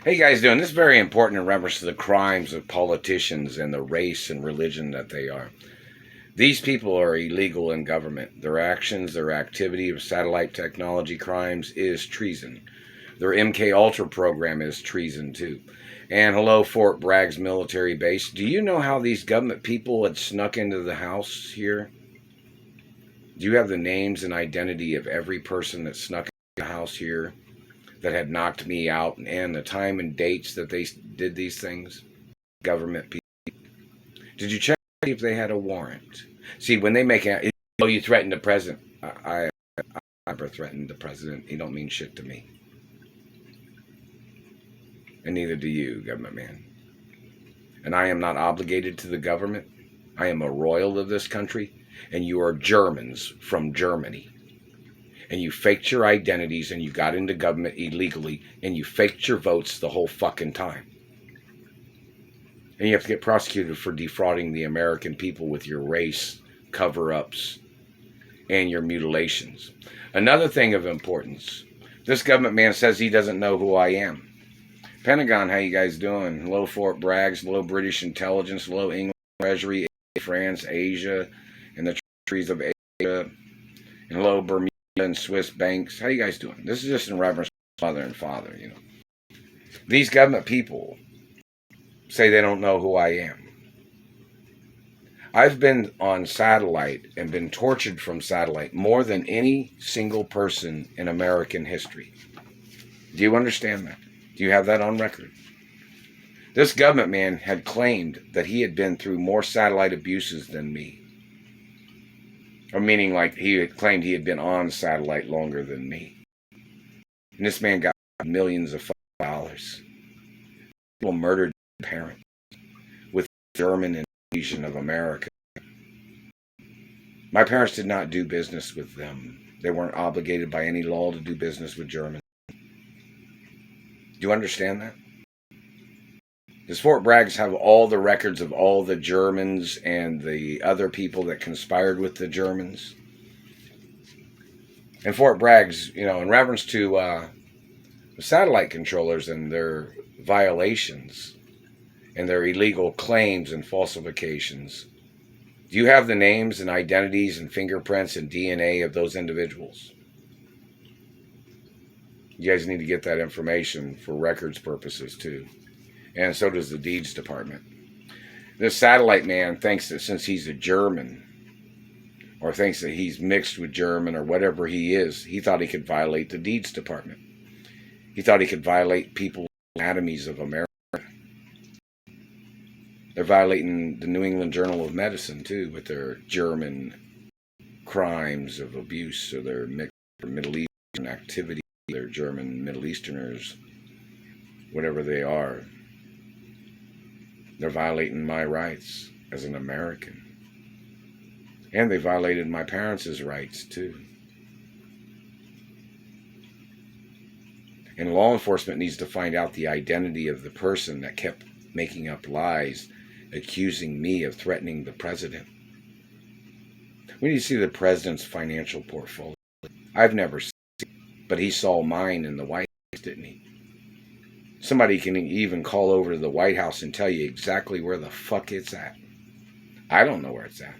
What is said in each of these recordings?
How you guys doing? This is very important in reference to the crimes of politicians and the race and religion that they are. These people are illegal in government. Their actions, their activity of satellite technology crimes is treason. Their MK Ultra program is treason too. And hello, Fort Bragg's military base. Do you know how these government people had snuck into the house here? Do you have the names and identity of every person that snuck into the house here, that had knocked me out, and the time and dates that they did these things? Government people. Did you check if they had a warrant? See, when they make out, oh, you threatened the president. I never threatened the president. He don't mean shit to me. And neither do you, government man. And I am not obligated to the government. I am a royal of this country, and you are Germans from Germany. And you faked your identities, and you got into government illegally, and you faked your votes the whole fucking time. And you have to get prosecuted for defrauding the American people with your race cover-ups and your mutilations. Another thing of importance, this government man says he doesn't know who I am. Pentagon, how you guys doing? Hello, Fort Bragg. Hello, British intelligence. Hello, England Treasury, France, Asia, and the treasuries of Asia. And hello, Bermuda and Swiss banks. How you guys doing? This is just in reference to mother and father, you know. These government people say they don't know who I am. I've been on satellite and been tortured from satellite more than any single person in American history. Do you understand that? Do you have that on record? This government man had claimed that he had been through more satellite abuses than me. Or meaning like he had claimed he had been on satellite longer than me. And this man got millions of dollars. People murdered their parents with German invasion of America. My parents did not do business with them. They weren't obligated by any law to do business with Germans. Do you understand that? Does Fort Bragg have all the records of all the Germans and the other people that conspired with the Germans? And Fort Bragg's, you know, in reference to the satellite controllers and their violations and their illegal claims and falsifications, do you have the names and identities and fingerprints and DNA of those individuals? You guys need to get that information for records purposes too. And so does the deeds department. This satellite man thinks that since he's a German, or thinks that he's mixed with German or whatever he is, he thought he could violate the deeds department. He thought he could violate people's anatomies of America. They're violating the New England Journal of Medicine too with their German crimes of abuse, or their mixed Middle Eastern activity. They're German Middle Easterners, whatever they are. They're violating my rights as an American. And they violated my parents' rights too. And law enforcement needs to find out the identity of the person that kept making up lies, accusing me of threatening the president. We need to see the president's financial portfolio. I've never seen it, but he saw mine in the White House, didn't he? Somebody can even call over to the White House and tell you exactly where the fuck it's at. I don't know where it's at.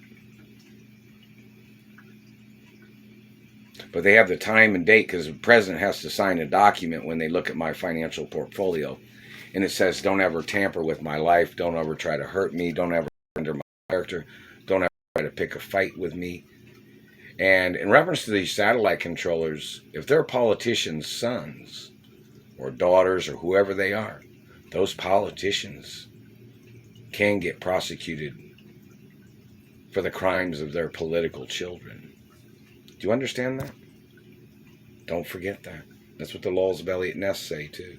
But they have the time and date, because the president has to sign a document when they look at my financial portfolio. And it says, don't ever tamper with my life. Don't ever try to hurt me. Don't ever under my character. Don't ever try to pick a fight with me. And in reference to these satellite controllers, if they're politicians' sons or daughters or whoever they are, those politicians can get prosecuted for the crimes of their political children. Do you understand that? Don't forget that. That's what the laws of Elliot Ness say too.